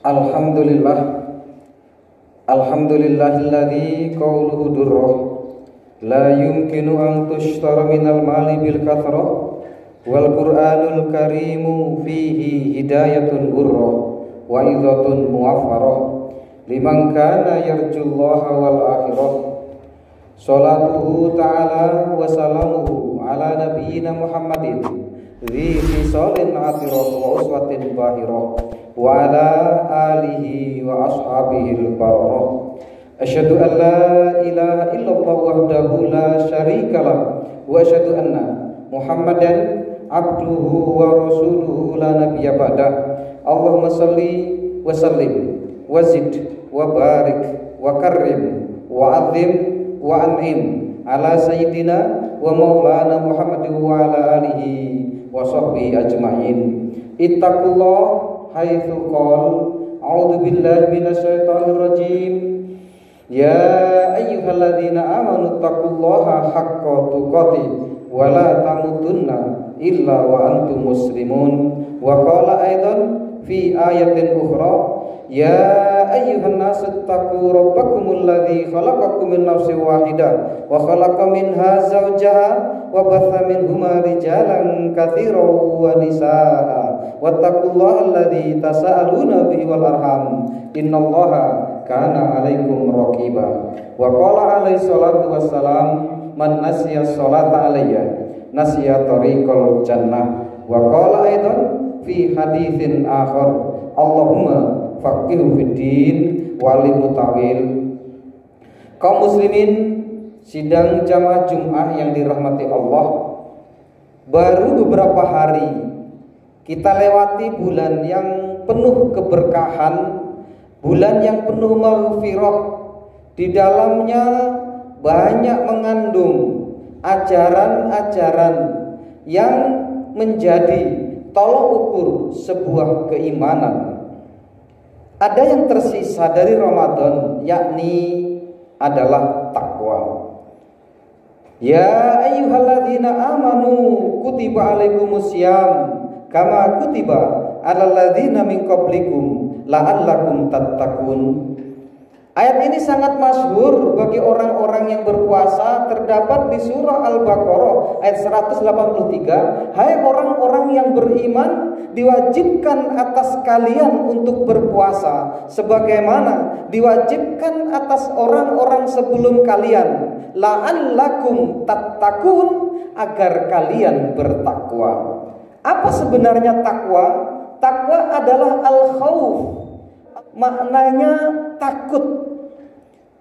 Alhamdulillah, alhamdulillahilladzi qawluhu durrah la yumkinu an tushtara minal mali bil kathrah wal qur'anul karimu fihi hidayatun urrah wa idhatun muwaffarah liman kana yarjullaha wal akhirah. Salatuhu ta'ala wa salamuhu ala nabiyyina Muhammadin dzi fisalin atirah wa uswatin bahirah wa ala alihi wa ashabihil bararah. Asyhadu an la ilaha illallah wahdahu la syarikalah wa asyhadu anna Muhammadan abduhu wa rasuluhu la nabiyya ba'dah. Allahumma salli wa sallim wa zid wa barik wa karrim wa azim wa an'im ala sayyidina wa maulana Muhammad wa ala alihi wa sahbihi ajma'in. Ittaqullah haitsu qala a'udzu billahi minasyaitonir rajim. Ya ayyuhalladzina amanu taqullaha haqqa tuqatih wa la tamutunna illa wa antum muslimun. Wa qala aidan fi ayatin ukhra ya ayyuhan nasu taqu rabbakumul ladzi khalaqakum min nafsin wahidah wa khalaqa minha zawjaha wa batha minhuma rijalan katsiran wa nisaa wattaqullaha alladzi tasaaluna bihi wal arham innallaha kana 'alaikum raqiba. Wa qala alaihi salatu wassalam man nasiya sholata alayya nasiya tariqal jannah. Wa qala aidan fi haditsin akhar Allahumma faqihu fiddin walimu ta'wil. Kaum muslimin sidang jamaah Jum'ah yang dirahmati Allah, baru beberapa hari kita lewati bulan yang penuh keberkahan, bulan yang penuh maghfirah. Di dalamnya banyak mengandung ajaran-ajaran yang menjadi tolok ukur sebuah keimanan. Ada yang tersisa dari Ramadan, yakni adalah takwa. Ya ayyuhalladzina amanu kutiba alaikumusiyam kama kutiba alal ladzina min qablikum la'allakum tattaqun. Ayat ini sangat masyhur bagi orang-orang yang berpuasa, terdapat di surah Al-Baqarah ayat 183. Hai orang-orang yang beriman, diwajibkan atas kalian untuk berpuasa sebagaimana diwajibkan atas orang-orang sebelum kalian, la'allakum tattaqun, agar kalian bertakwa. Apa sebenarnya takwa? Takwa adalah al-khauf, maknanya takut.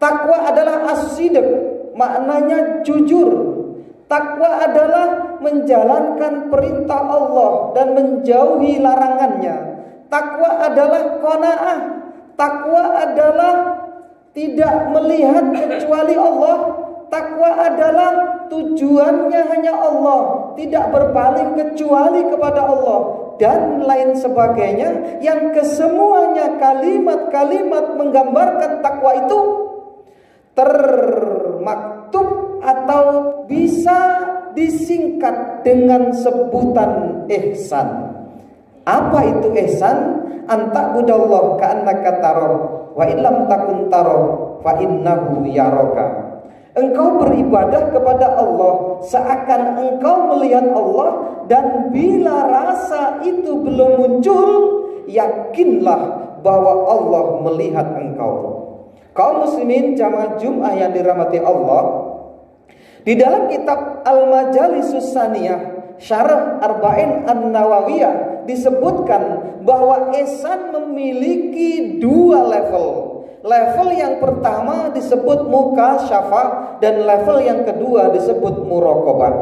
Takwa adalah as-sidq, maknanya jujur. Takwa adalah menjalankan perintah Allah dan menjauhi larangannya. Takwa adalah qanaah. Takwa adalah tidak melihat kecuali Allah. Takwa adalah tujuannya hanya Allah, tidak berpaling kecuali kepada Allah, dan lain sebagainya, yang kesemuanya kalimat-kalimat menggambarkan takwa itu termaktub atau bisa disingkat dengan sebutan ihsan. Apa itu ihsan? Anta'budallah ka'annaka tarah wa illam takun tarah fa innahu yaraka. Engkau beribadah kepada Allah seakan engkau melihat Allah, dan bila rasa itu belum muncul, yakinlah bahwa Allah melihat engkau. Kaum muslimin jamaah Jum'ah yang dirahmati Allah, di dalam kitab Al-Majalisus Saniyah Syarah Arba'in An-Nawawiyah disebutkan bahwa ihsan memiliki dua level. Level yang pertama disebut mukasyafah, dan level yang kedua disebut muraqabah.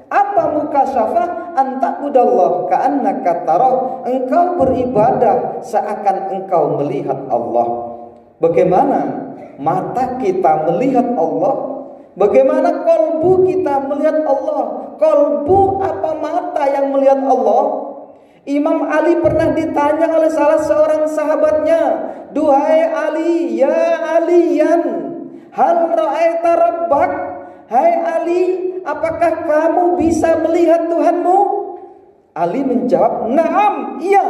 Apa mukasyafah? Anta'budallah ka'annaka tarah, engkau beribadah seakan engkau melihat Allah. Bagaimana mata kita melihat Allah? Bagaimana kolbu kita melihat Allah? Kolbu apa mata yang melihat Allah? Imam Ali pernah ditanya oleh salah seorang sahabatnya, "Duhai Ali, ya Aliyan, hal ra'aita rabbak?" Hai Ali, apakah kamu bisa melihat Tuhanmu? Ali menjawab, "Na'am, iya."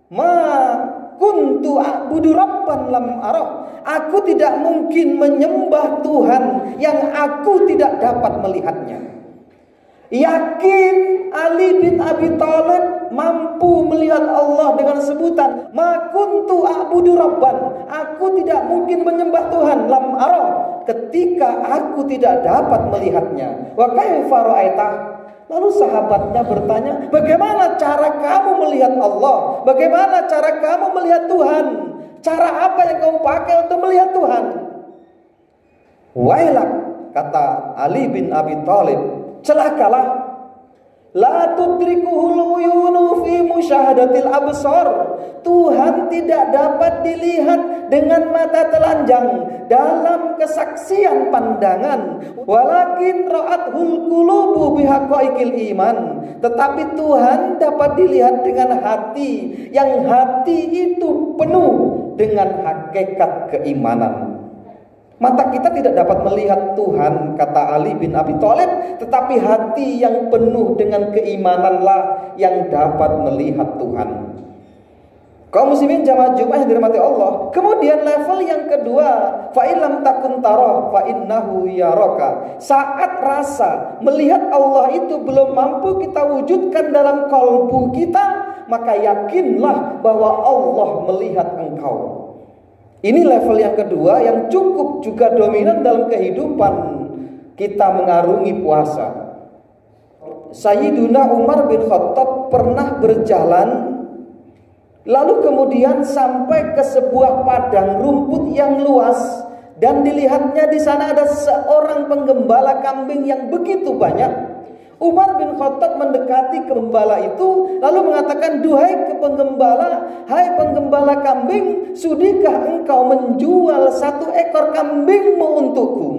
Ma kuntu a'budu rabban lam arah. Aku tidak mungkin menyembah Tuhan yang aku tidak dapat melihatnya. Yakin Ali bin Abi Thalib mampu melihat Allah dengan sebutan ma kuntu a'budu rabban. Aku tidak mungkin menyembah Tuhan lam arah, ketika aku tidak dapat melihatnya. Wa kaifa ra'aitah? Lalu sahabatnya bertanya, bagaimana cara kamu melihat Allah? Bagaimana cara kamu melihat Tuhan? Cara apa yang kamu pakai untuk melihat Tuhan? Wailak, kata Ali bin Abi Thalib, celakalah. La tudrikuhul uyunu fi musyahadatil absar. Tuhan tidak dapat dilihat dengan mata telanjang dalam kesaksian pandangan. Walakin ra'athul qulubu bihaqaiqil iman. Tetapi Tuhan dapat dilihat dengan hati, yang hati itu penuh dengan hakikat keimanan. Mata kita tidak dapat melihat Tuhan, kata Ali bin Abi Thalib, tetapi hati yang penuh dengan keimananlah yang dapat melihat Tuhan. Kaum muslimin jamaah Jumat yang dirahmati Allah. Kemudian level yang kedua, fa illam takun tarah fa innahu yaraka. Saat rasa melihat Allah itu belum mampu kita wujudkan dalam kalbu kita, maka yakinlah bahwa Allah melihat engkau. Ini level yang kedua yang cukup juga dominan dalam kehidupan kita mengarungi puasa. Sayyiduna Umar bin Khattab pernah berjalan, lalu kemudian sampai ke sebuah padang rumput yang luas, dan dilihatnya di sana ada seorang penggembala kambing yang begitu banyak. Umar bin Khattab mendekati gembala itu lalu mengatakan, duhai penggembala, hai penggembala kambing, sudikah engkau menjual 1 ekor kambingmu untukku?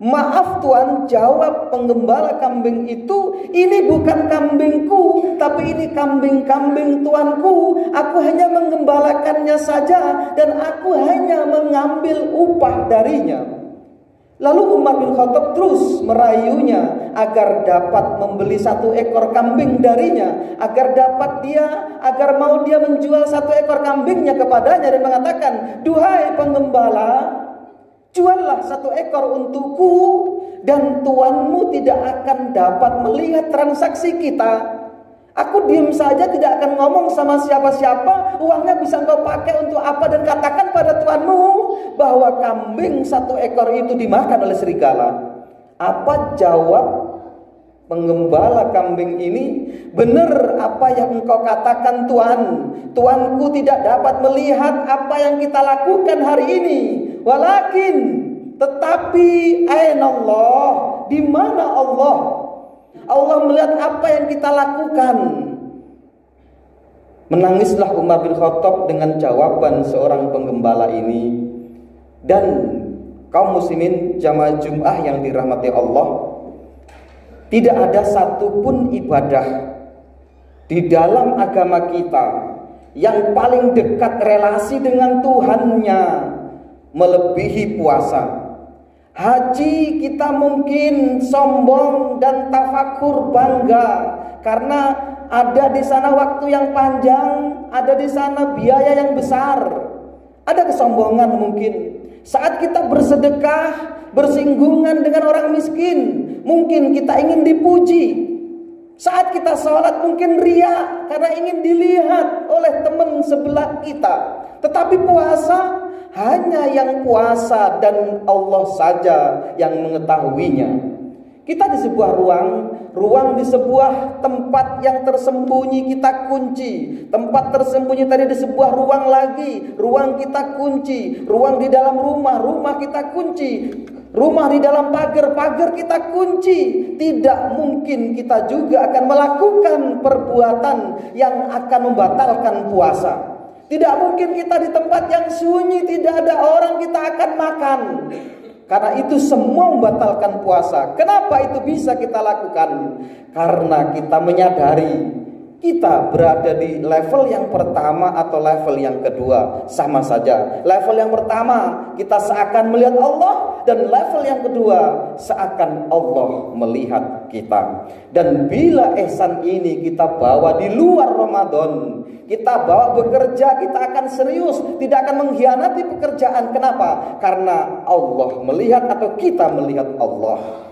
Maaf tuan, jawab penggembala kambing itu, ini bukan kambingku, tapi ini kambing-kambing tuanku. Aku hanya menggembalakannya saja dan aku hanya mengambil upah darinya. Lalu Umar bin Khattab terus merayunya agar dapat membeli 1 ekor kambing darinya, agar mau dia menjual 1 ekor kambingnya kepadanya dan mengatakan, duhai penggembala, juallah 1 ekor untukku dan tuanmu tidak akan dapat melihat transaksi kita. Aku diam saja, tidak akan ngomong sama siapa-siapa. Uangnya bisa engkau pakai untuk apa, dan katakan pada tuanmu bahwa kambing 1 ekor itu dimakan oleh serigala. Apa jawab penggembala kambing ini? Benar apa yang engkau katakan tuan. Tuanku tidak dapat melihat apa yang kita lakukan hari ini. Walakin, tetapi aina Allah, di mana Allah? Allah melihat apa yang kita lakukan. Menangislah Umar bin Khattab dengan jawaban seorang penggembala ini. Dan kaum muslimin jamaah Jum'ah yang dirahmati Allah, tidak ada satupun ibadah di dalam agama kita yang paling dekat relasi dengan Tuhannya melebihi puasa. Haji kita mungkin sombong dan tafakur bangga karena ada di sana waktu yang panjang, ada di sana biaya yang besar. Ada kesombongan mungkin. Saat kita bersedekah, bersinggungan dengan orang miskin, mungkin kita ingin dipuji. Saat kita sholat mungkin riya karena ingin dilihat oleh teman sebelah kita. Tetapi puasa, hanya yang puasa dan Allah saja yang mengetahuinya. Kita di sebuah ruang di sebuah tempat yang tersembunyi kita kunci. Tempat tersembunyi tadi di sebuah ruang lagi, ruang kita kunci. Ruang di dalam rumah kita kunci. Rumah di dalam pagar kita kunci. Tidak mungkin kita juga akan melakukan perbuatan yang akan membatalkan puasa. Tidak mungkin kita di tempat yang sunyi, tidak ada orang, kita akan makan. Karena itu semua membatalkan puasa. Kenapa itu bisa kita lakukan? Karena kita menyadari kita berada di level yang pertama atau level yang kedua. Sama saja. Level yang pertama kita seakan melihat Allah, dan level yang kedua seakan Allah melihat kita. Dan bila ihsan ini kita bawa di luar Ramadan, Kita bawa bekerja, kita akan serius, tidak akan mengkhianati pekerjaan. Kenapa? Karena Allah melihat atau kita melihat Allah.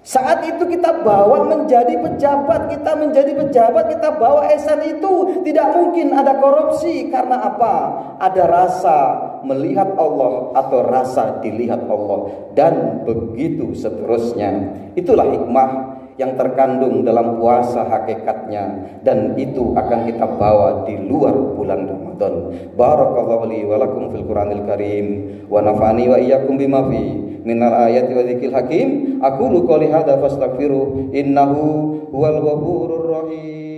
Saat itu kita bawa menjadi pejabat, kita bawa esan itu, tidak mungkin ada korupsi. Karena apa? Ada rasa melihat Allah atau rasa dilihat Allah, dan begitu seterusnya. Itulah hikmah yang terkandung dalam puasa hakikatnya, dan itu akan kita bawa di luar bulan Ramadan. Barakallahu li wa lakum fil Qur'anil Karim wa nafa'ani wa iyyakum bima fi minal ayati wa dzikril hakim. Aqulu qouli hadza fastaghfiru innahu huwal ghafurur rahim.